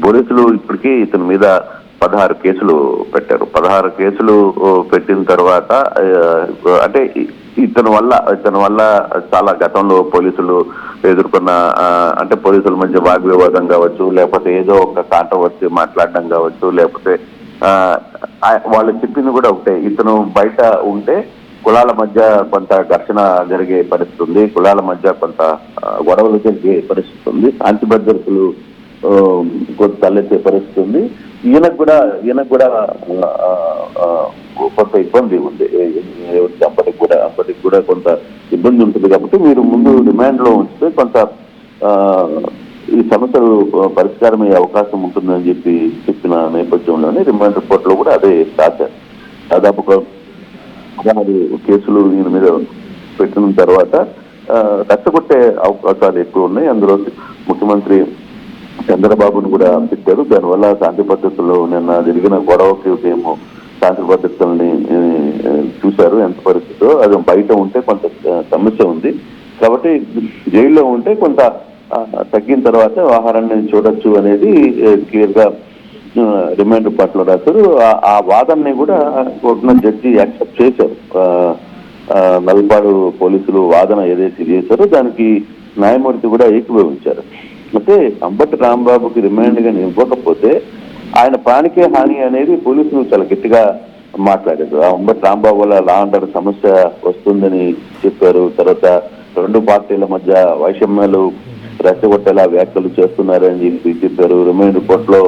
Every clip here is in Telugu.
పోలీసులు ఇప్పటికీ ఇతని మీద 16 కేసులు పెట్టారు. 16 కేసులు పెట్టిన తర్వాత అంటే ఇతని వల్ల చాలా గతంలో పోలీసులు ఎదుర్కొన్న అంటే పోలీసుల మధ్య వాగ్వివాదం కావచ్చు, లేకపోతే ఏదో ఒక కాంట్రవర్సీ మాట్లాడడం కావచ్చు, లేకపోతే వాళ్ళు చెప్పింది కూడా ఒకటే, ఇతను బయట ఉంటే కులాల మధ్య కొంత ఘర్షణ జరిగే పరిస్థితి ఉంది, కులాల మధ్య కొంత గొడవలు జరిగే పరిస్థితి ఉంది, శాంతి భద్రతలు కొంత తలెత్తే పరిస్థితి ఉంది. ఈయనకు కూడా కొంత ఇబ్బంది ఉంది, అప్పటికి కూడా కొంత ఇబ్బంది ఉంటుంది. కాబట్టి మీరు ముందు రిమాండ్ లో ఉంచితే కొంత ఈ సమస్యలు పరిష్కారం అయ్యే అవకాశం ఉంటుందని చెప్పిన నేపథ్యంలోనే రిమాండ్ రిపోర్ట్ లో కూడా అదే రాశారు. దాదాపు 16 కేసులు ఈయన మీద పెట్టిన తర్వాత రెచ్చగొట్టే అవకాశాలు ఎక్కువ ఉన్నాయి. అందులో ముఖ్యమంత్రి చంద్రబాబును కూడా పెట్టారు. దానివల్ల శాంతి భద్రతలు నిన్న జరిగిన గొడవకి ఏమో శాంతి భద్రతల్ని చూశారు ఎంత పరిస్థితిలో. అది బయట ఉంటే కొంత సమస్య ఉంది, కాబట్టి జైల్లో ఉంటే కొంత తగ్గిన తర్వాత ఆహారాన్ని చూడొచ్చు అనేది క్లియర్ గా రిమాండ్ రిపోర్ట్ లో రాశారు. ఆ వాదనని కూడా కోర్టున జడ్జి యాక్సెప్ట్ చేశారు. నల్పాడు పోలీసులు వాదన ఏదైతే చేశారో దానికి న్యాయమూర్తి కూడా ఏకీభవించారు. అంటే అంబటి రాంబాబుకి రిమాండ్ గాని ఇవ్వకపోతే ఆయన ప్రాణికే హాని అనేది పోలీసులు చాలా గట్టిగా మాట్లాడారు. అంబటి రాంబాబు వల్ల లా అండ్ ఆర్డర్ సమస్య వస్తుందని చెప్పారు. తర్వాత 2 పార్టీల మధ్య వైషమ్యాలు రెచ్చగొట్టేలా వ్యాఖ్యలు చేస్తున్నారని చెప్పారు. రిమాండ్ రిపోర్ట్ లో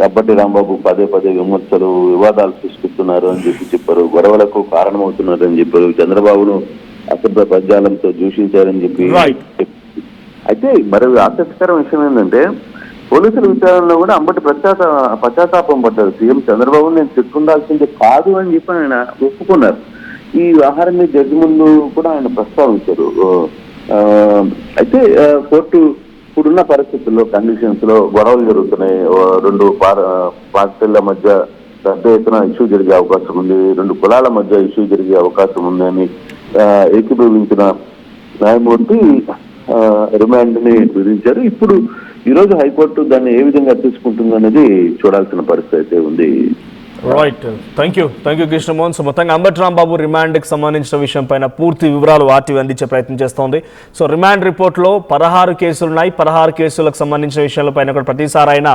అంబటి రాంబాబు పదే విమర్శలు, వివాదాలు సృష్టిస్తున్నారు అని చెప్పారు. గొడవలకు కారణమవుతున్నారు అని చెప్పారు. చంద్రబాబును అసభ్య పద్యాలంతో దూషించారని చెప్పి. అయితే మరి ఆసక్తికర విషయం ఏంటంటే పోలీసుల విచారణలో కూడా అంబటి పశ్చాత్తాపం పడ్డారు. సీఎం చంద్రబాబు నేను చెప్పుకుండాల్సింది కాదు అని చెప్పి ఆయన ఒప్పుకున్నారు. ఈ వ్యవహారాన్ని జడ్జి ముందు కూడా ఆయన ప్రస్తావించారు. అయితే కోర్టు ఇప్పుడున్న పరిస్థితుల్లో కండిషన్స్ లో గొడవలు జరుగుతున్నాయి. 2 పార్టీల మధ్య పెద్ద ఎత్తున ఇష్యూ జరిగే అవకాశం ఉంది, 2 కులాల మధ్య ఇష్యూ జరిగే అవకాశం ఉంది అని ఏకీభవించిన న్యాయమూర్తి రిమాండ్ ని విధించారు. ఇప్పుడు ఈరోజు హైకోర్టు దాన్ని ఏ విధంగా తీసుకుంటుంది అనేది చూడాల్సిన పరిస్థితి అయితే ఉంది. Right, thank you Krishnamohan. So మొత్తంగా అంబటి రాంబాబు రిమాండ్కి సంబంధించిన విషయం పైన పూర్తి వివరాలు ఆర్టీవీ అందించే ప్రయత్నం చేస్తోంది. సో రిమాండ్ రిపోర్ట్లో 16 కేసులు ఉన్నాయి. 16 కేసులకు సంబంధించిన విషయాల పైన కూడా ప్రతిసారి ఆయన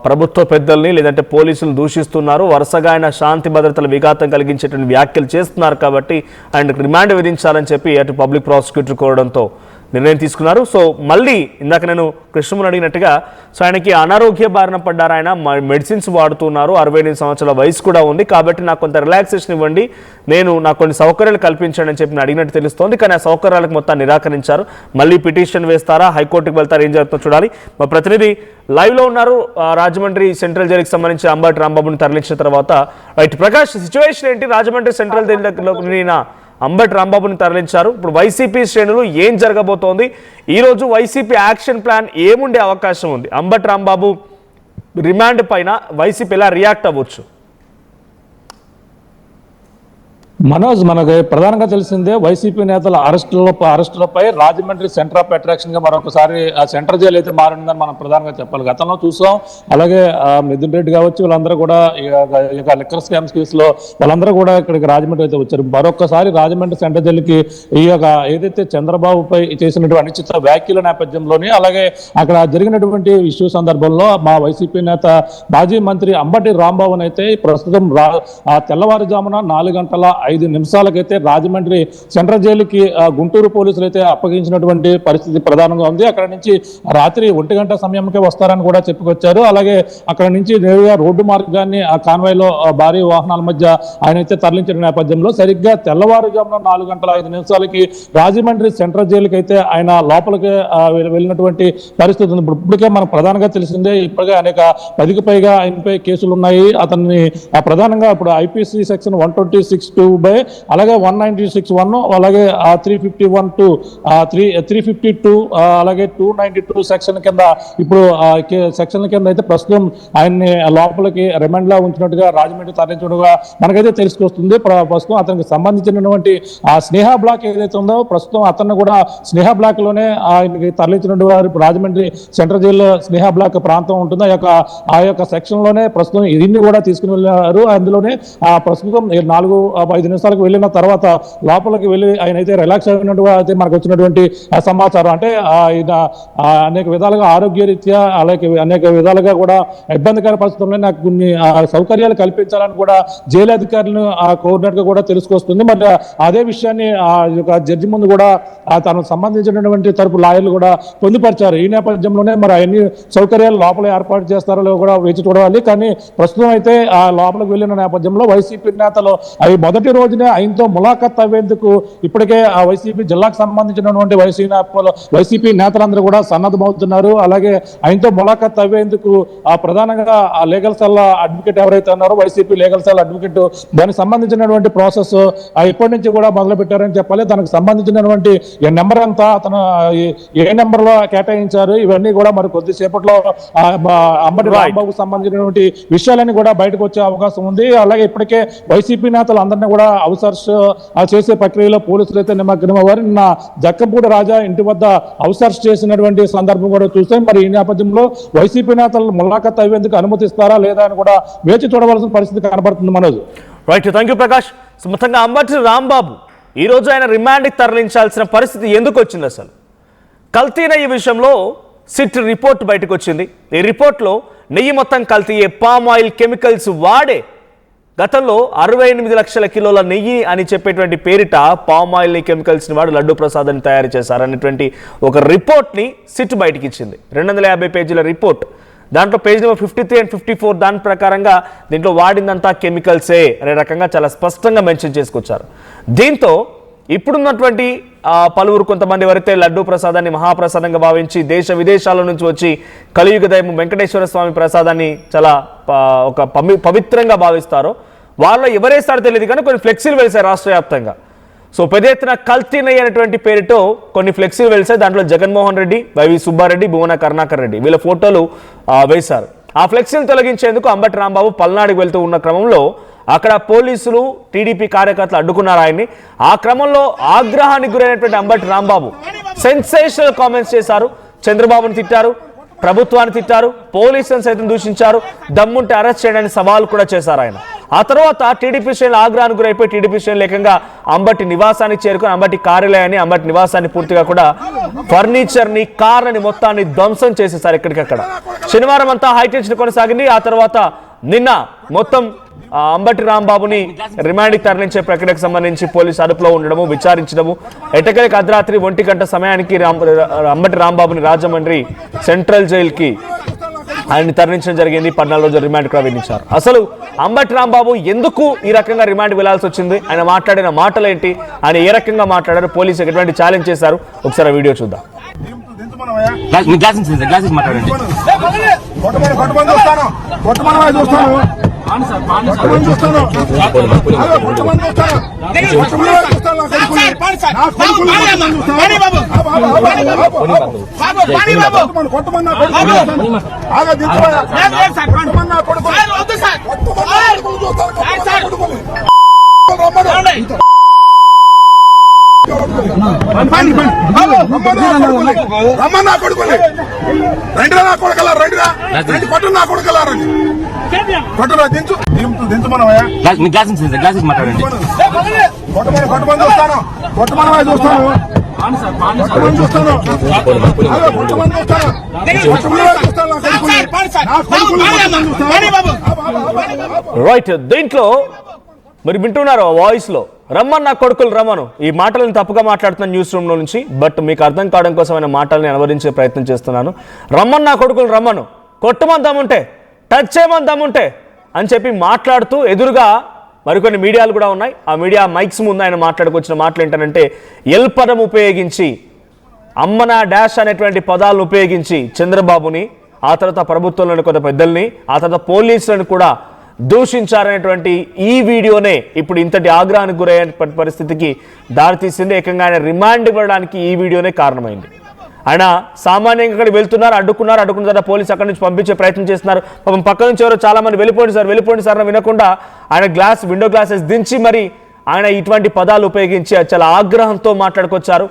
ప్రభుత్వ పెద్దల్ని లేదంటే పోలీసులు దూషిస్తున్నారు, వరుసగా ఆయన శాంతి భద్రతల విఘాతం కలిగించేటువంటి వ్యాఖ్యలు చేస్తున్నారు. కాబట్టి ఆయనకు రిమాండ్ విధించాలని చెప్పి అటు పబ్లిక్ ప్రాసిక్యూటర్ కోరడంతో నిర్ణయం తీసుకున్నారు. సో మళ్ళీ ఇందాక నేను కృష్ణమోహన్ అడిగినట్టుగా సో ఆయనకి అనారోగ్య బారిన పడ్డారు. ఆయన మెడిసిన్స్ వాడుతున్నారు, 68 సంవత్సరాల వయసు కూడా ఉంది. కాబట్టి నాకు కొంత రిలాక్సేషన్ ఇవ్వండి, నాకు కొన్ని సౌకర్యాలు కల్పించండి అని చెప్పి అడిగినట్టు తెలుస్తోంది. కానీ ఆ సౌకర్యాలకు మొత్తం నిరాకరించారు. మళ్ళీ పిటిషన్ వేస్తారా, హైకోర్టుకు వెళ్తారా, ఏం జరుగుతుందో చూడాలి. మా ప్రతినిధి లైవ్ లో ఉన్నారు. రాజమండ్రి సెంట్రల్ జైలుకి సంబంధించి అంబటి రాంబాబుని తరలించిన తర్వాత రైట్ ప్రకాష్, సిచ్యువేషన్ ఏంటి? రాజమండ్రి సెంట్రల్ జైలు అంబటి రాంబాబుని తరలించారు. ఇప్పుడు వైసీపీ శ్రేణులు ఏం జరగబోతోంది? ఈరోజు వైసీపీ యాక్షన్ ప్లాన్ ఏముండే అవకాశం ఉంది? అంబటి రాంబాబు రిమాండ్ పైన వైసీపీ ఎలా రియాక్ట్ అవ్వచ్చు? మనోజ్, మనకు ప్రధానంగా తెలిసిందే వైసీపీ నేతల అరెస్టులపై రాజమండ్రి సెంటర్ ఆఫ్ అట్రాక్షన్ గా మరొకసారి ఆ సెంటర్ జైలు అయితే మారిందని మనం ప్రధానంగా చెప్పాలి. గతంలో చూసాం. అలాగే మిథున్ రెడ్డి కావచ్చు, వీళ్ళందరూ కూడా లిక్కర్ స్కామ్స్ కేసులో వాళ్ళందరూ కూడా ఇక్కడికి రాజమండ్రి అయితే వచ్చారు. మరొకసారి రాజమండ్రి సెంటర్ జైలుకి ఈ ఏదైతే చంద్రబాబుపై చేసినటువంటి అనిశ్చిత వ్యాఖ్యల నేపథ్యంలోని అలాగే అక్కడ జరిగినటువంటి ఇష్యూ సందర్భంలో మా వైసీపీ నేత మాజీ మంత్రి అంబటి రాంబాబుని అయితే ప్రస్తుతం తెల్లవారుజామున 4:05 రాజమండ్రి సెంట్రల్ జైలుకి గుంటూరు పోలీసులు అయితే అప్పగించినటువంటి పరిస్థితి ప్రధానంగా ఉంది. అక్కడ నుంచి రాత్రి 1 గంట సమయంకే వస్తారని కూడా చెప్పుకొచ్చారు. అలాగే అక్కడ నుంచి నేరుగా రోడ్డు మార్గాన్ని ఆ కాన్వాయ్లో భారీ వాహనాల మధ్య ఆయన అయితే తరలించిన నేపథ్యంలో సరిగ్గా తెల్లవారుజామున 4:05 రాజమండ్రి సెంట్రల్ జైలుకి అయితే ఆయన లోపలికి వెళ్ళినటువంటి పరిస్థితి ఉంది. ఇప్పటికే మనకు ప్రధానంగా తెలిసిందే, ఇప్పటికే అనేక 10కి పైగా ఆయనపై కేసులు ఉన్నాయి. అతన్ని ప్రధానంగా ఇప్పుడు IPC సెక్షన్ 126(2) బై అలాగే 196(1) అలాగే 351(2) 352 అలాగే 292 సెక్షన్ కింద ఇప్పుడు సెక్షన్ల కింద అయితే ప్రస్తుతం ఆయన్ని లోపలికి రిమాండ్ లా ఉంచినట్టుగా రాజమండ్రి తరలించినట్టుగా మనకైతే తెలుసుకొస్తుంది. ప్రస్తుతం అతనికి సంబంధించినటువంటి ఆ స్నేహ బ్లాక్ ఏదైతే ఉందో ప్రస్తుతం అతన్ని కూడా స్నేహ బ్లాక్ లోనే ఆయనకి తరలించినట్టుగా రాజమండ్రి సెంట్రల్ జైల్లో స్నేహ బ్లాక్ ప్రాంతం ఉంటుంది. ఆ యొక్క సెక్షన్ లోనే ప్రస్తుతం దీన్ని కూడా తీసుకుని వెళ్ళారు. అందులోనే ప్రస్తుతం 4-5 నిమిషాలకు వెళ్ళిన తర్వాత లోపలికి వెళ్ళి ఆయన అయితే రిలాక్స్ అయినట్టుగా అయితే మనకు వచ్చినటువంటి సమాచారం. అంటే ఆయన అనేక విధాలుగా ఆరోగ్య రీత్యా అలాగే అనేక విధాలుగా కూడా ఇబ్బందికర పరిస్థితుల్లో నాకు కొన్ని సౌకర్యాలు కల్పించాలని కూడా జైలు అధికారులను కోరినట్టుగా కూడా తెలుసుకొస్తుంది. మరి అదే విషయాన్ని జడ్జి ముందు కూడా తనకు సంబంధించినటువంటి తరపు లాయర్లు కూడా పొందుపరిచారు. ఈ నేపథ్యంలోనే మరి అన్ని సౌకర్యాలు లోపల ఏర్పాటు చేస్తారో కూడా వేచి చూడాలి. కానీ ప్రస్తుతం అయితే ఆ లోపలికి వెళ్ళిన నేపథ్యంలో వైసీపీ నేతలు అవి మొదటి రోజునే ఆయనతో ములాఖత్ అయ్యేందుకు ఇప్పటికే ఆ వైసీపీ జిల్లాకు సంబంధించినటువంటి వైసీపీ నేతలందరూ కూడా సన్నద్ధమవుతున్నారు. అలాగే ఆయనతో ములాఖత్ అయ్యేందుకు ప్రధానంగా ఆ లీగల్ సెల్ అడ్వకేట్ ఎవరైతే ఉన్నారో వైసీపీ లీగల్ సెల్ అడ్వకేట్ దానికి సంబంధించినటువంటి ప్రాసెస్ ఇప్పటి నుంచి కూడా మొదలు పెట్టారని చెప్పాలి. దానికి సంబంధించినటువంటి నెంబర్ అంతా అతను ఏ నెంబర్ లో కేటాయించారు ఇవన్నీ కూడా మరి కొద్దిసేపట్లో అంబటి రాంబాబుకు సంబంధించినటువంటి విషయాలన్నీ కూడా బయటకు వచ్చే అవకాశం ఉంది. అలాగే ఇప్పటికే వైసీపీ నేతలు అందరినీ కూడా అవసర్స్ చేసే ప్రక్రియలో పోలీసులు అయితే నిమగ్నమయ్యారు. నిన్న జక్కంపూడి రాజా ఇంటి వద్ద అవసర్స్ చేసినటువంటి సందర్భం కూడా చూస్తే మరి ఈ నేపథ్యంలో వైసీపీ నేతలు ములాఖత్ అయ్యేందుకు అనుమతిస్తారా లేదా అని కూడా వేచి చూడవలసిన పరిస్థితి కనబడుతుంది. Manoj. Right, thank you Prakash. మొత్తంగా అంబటి రాంబాబు ఈ రోజు ఆయన రిమాండ్కి తరలించాల్సిన పరిస్థితి ఎందుకు వచ్చింది? అసలు కల్తీ నెయ్యి విషయంలో సిట్ రిపోర్ట్ బయటకు వచ్చింది. ఈ రిపోర్ట్లో నెయ్యి మొత్తం కల్తీయే, పామ్ ఆయిల్ కెమికల్స్ వాడే గతంలో 68 లక్షల కిలోల నెయ్యి అని చెప్పేటువంటి పేరిట పామ్ ఆయిల్ని కెమికల్స్ని వాడు లడ్డూ ప్రసాదాన్ని తయారు చేశారనేటువంటి ఒక రిపోర్ట్ని సిట్ బయటకి ఇచ్చింది. 250 పేజీల రిపోర్ట్. దాంట్లో పేజ్ నెంబర్ 53 and 54 దాని ప్రకారంగా దీంట్లో వాడిందంతా కెమికల్సే అనే రకంగా చాలా స్పష్టంగా మెన్షన్ చేసుకొచ్చారు. దీంతో ఇప్పుడున్నటువంటి పలువురు కొంతమంది ఎవరైతే లడ్డూ ప్రసాదాన్ని మహాప్రసాదంగా భావించి దేశ విదేశాల నుంచి వచ్చి కలియుగ దైవం వెంకటేశ్వర స్వామి ప్రసాదాన్ని చాలా ఒక పవిత్రంగా భావిస్తారో వాళ్ళు ఎవరేస్తారో తెలియదు కానీ కొన్ని ఫ్లెక్సీలు వేశారు రాష్ట్ర వ్యాప్తంగా. సో పెద్ద ఎత్తున కల్తీ నెయ్యి అనేటువంటి పేరుతో కొన్ని ఫ్లెక్సీలు వేశారు. దాంట్లో జగన్మోహన్ రెడ్డి, వైవి సుబ్బారెడ్డి, భువన కరుణాకర్ రెడ్డి వీళ్ళ ఫోటోలు వేశారు. ఆ ఫ్లెక్సీలు తొలగించేందుకు అంబటి రాంబాబు పల్నాడుకు వెళ్తూ ఉన్న క్రమంలో అక్కడ పోలీసులు టీడీపీ కార్యకర్తలు అడ్డుకున్నారు ఆయన్ని. ఆ క్రమంలో ఆగ్రహానికి గురైనటువంటి అంబటి రాంబాబు సెన్సేషనల్ కామెంట్స్ చేశారు. చంద్రబాబుని తిట్టారు, ప్రభుత్వాన్ని తిట్టారు, పోలీసులను సైతం దూషించారు. దమ్ముంటే అరెస్ట్ చేయడానికి సవాల్ కూడా చేశారు ఆయన. ఆ తర్వాత టీడీపీ శ్రేణులు ఆగ్రహానికి గురైపోయి టీడీపీ శ్రేణులు ఏకంగా అంబటి నివాసానికి చేరుకుని అంబటి కార్యాలయాన్ని, అంబటి నివాసాన్ని పూర్తిగా కూడా ఫర్నిచర్ని, కార్లని మొత్తాన్ని ధ్వంసం చేసేసారు ఎక్కడికక్కడ. శనివారం అంతా హైటెన్షన్ కొనసాగింది. ఆ తర్వాత నిన్న మొత్తం అంబటి రాంబాబుని రిమాండ్కి తరలించే ప్రక్రియకు సంబంధించి పోలీసు అదుపులో ఉండడము, విచారించడము, ఎట్టకేలకు అర్ధరాత్రి 1 గంట సమయానికి అంబటి రాంబాబుని రాజమండ్రి సెంట్రల్ జైలుకి ఆయన్ని తరలించడం జరిగింది. 14 రోజుల రిమాండ్ కూడా విధించారు. అసలు అంబటి రాంబాబు ఎందుకు ఈ రకంగా రిమాండ్ వెళ్లాల్సి వచ్చింది, ఆయన మాట్లాడిన మాటలు ఏంటి, ఆయన ఏ రకంగా మాట్లాడారు, పోలీసులకు ఎటువంటి ఛాలెంజ్ చేశారు, ఒకసారి వీడియో చూద్దాం. రమ్మన్నా కొడుకుని రెండురా నా కొడుకలా రెండురా రెండు కొట్టు నా కొడుకలా రండి కొట్టురా దించు దించు మనమయ్యా మాట్లాడండి కొట్టమని చూస్తాను కొట్టమని చూస్తాను చూస్తాను రైట్. దీంట్లో మరి వింటున్నారు వాయిస్ లో రమ్మన్న కొడుకులు రమ్మను, ఈ మాటలను తప్పుగా మాట్లాడుతున్న న్యూస్ రూమ్ లో నుంచి, బట్ మీకు అర్థం కావడం కోసం ఆయన మాటల్ని అనువదించే ప్రయత్నం చేస్తున్నాను. రమ్మన్న కొడుకులు రమ్మను, కొట్టమని దమ్ముంటే, టచ్ చేయమని దమ్ముంటే అని చెప్పి మాట్లాడుతూ ఎదురుగా మరికొన్ని మీడియాలు కూడా ఉన్నాయి. ఆ మీడియా మైక్స్ ముందు ఆయన మాట్లాడుకొచ్చిన మాటలు ఏంటంటే ఎల్ పదం ఉపయోగించి, అమ్మన డాష్ అనేటువంటి పదాలను ఉపయోగించి చంద్రబాబుని, ఆ తర్వాత ప్రభుత్వంలోని కొంత పెద్దల్ని, ఆ తర్వాత పోలీసులను కూడా దూషించారనేటువంటి ఈ వీడియోనే ఇప్పుడు ఇంతటి ఆగ్రహానికి గురైన పరిస్థితికి దారితీసింది. ఏకంగా ఆయన రిమాండ్ ఇవ్వడానికి ఈ వీడియోనే కారణమైంది. ఆయన సామాన్యంగా అక్కడ వెళ్తున్నారు, అడ్డుకున్న తర్వాత పోలీసు అక్కడి నుంచి పంపించే ప్రయత్నం చేస్తున్నారు. పాపం పక్క నుంచి ఎవరో చాలా మంది వెళ్ళిపోండి సార్ అని వినకుండా ఆయన విండో గ్లాసెస్ దించి మరి ఆయన ఇటువంటి పదాలు ఉపయోగించి చాలా ఆగ్రహంతో మాట్లాడుకొచ్చారు,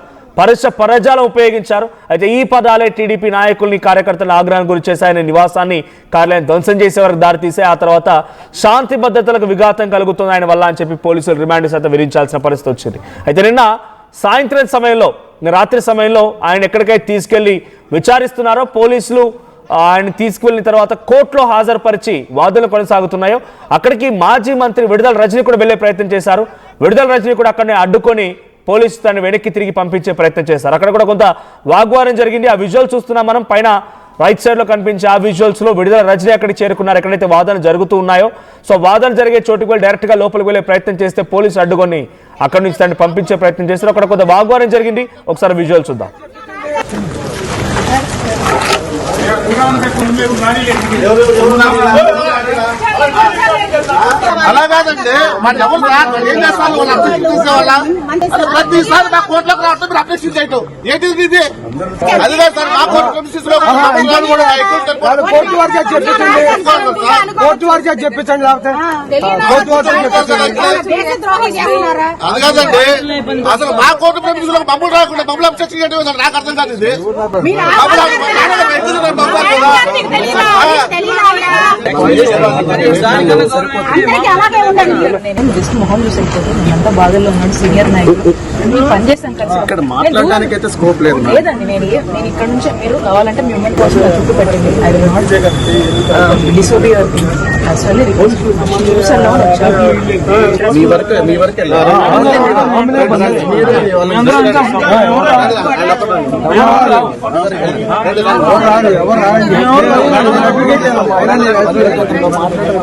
పరజాలం ఉపయోగించారు. అయితే ఈ పదాలే టీడీపీ నాయకుల్ని కార్యకర్తల ఆగ్రహానికి గురి చేసి ఆయన నివాసాన్ని కార్యాలయం ధ్వంసం చేసే వరకు దారితీసే ఆ తర్వాత శాంతి భద్రతలకు విఘాతం కలుగుతుంది ఆయన వల్ల అని చెప్పి పోలీసులు రిమాండ్ సైతం విధించాల్సిన పరిస్థితి వచ్చింది. అయితే నిన్న సాయంత్రం సమయంలో రాత్రి సమయంలో ఆయన ఎక్కడికైతే తీసుకెళ్లి విచారిస్తున్నారో పోలీసులు ఆయన తీసుకువెళ్ళిన తర్వాత కోర్టులో హాజరుపరిచి వాదనలు కొనసాగుతున్నాయో అక్కడికి మాజీ మంత్రి విడుదల రజనీ కూడా వెళ్లే ప్రయత్నం చేశారు. విడుదల రజనీ కూడా అక్కడనే అడ్డుకొని పోలీసు తను వెనక్కి తిరిగి పంపించే ప్రయత్నం చేశారు. అక్కడ కూడా కొంత వాగ్వాదం జరిగింది. ఆ విజువల్ చూస్తున్నాం మనం, పైన రైట్ సైడ్ లో కనిపించే ఆ విజువల్స్ లో విడుదల రజనీ అక్కడికి చేరుకున్నారు. ఎక్కడైతే వాదనలు జరుగుతూ ఉన్నాయో సో వాదనలు జరిగే చోటుకు వెళ్ళి డైరెక్ట్ గా లోపలికి వెళ్లే ప్రయత్నం చేస్తే పోలీసు అడ్డుకొని అక్కడి నుంచి దాన్ని పంపించే ప్రయత్నం చేస్తారు. అక్కడ కొంత వాగ్వాదం జరిగింది. ఒకసారి విజువల్ చూద్దాం. అలా కాదండి, మన ఎవరు ఏం చేస్తారు వాళ్ళు అప్డేషన్ తీసేవాళ్ళ ప్రతిసారి మా కోర్టులోకి రావడం మీరు అప్డేషన్ చేయటం ఏంటి ఇది? అది కాదు సార్, మా కోర్టు ప్రెమిసెస్ లో కోర్టు వారికి చెప్పించండి లేకపోతే అది కాదండి, అసలు మా కోర్టు ప్రెమిసెస్ లో మమ్మల్ని రాకుండా మమ్మల్ని అప్డేషన్ చేయడం నాకు అర్థం కాదు. ఇది నేను జస్ట్ మొహం చూసి వెళ్ళిపోతుంది. అంతా బాధల్లో ఉన్నాడు సీనియర్ నాయకుడు, మేము పనిచేస్తాం కలిసి. మాట్లాడడానికి అయితే స్కోప్ లేదు లేదండి, నేను ఇక్కడ నుంచి మీరు కావాలంటే మీ ఉమెన్ కోసం చుట్టూ పెట్టండి. I will not disobey your thing. Actually request మీ వరకు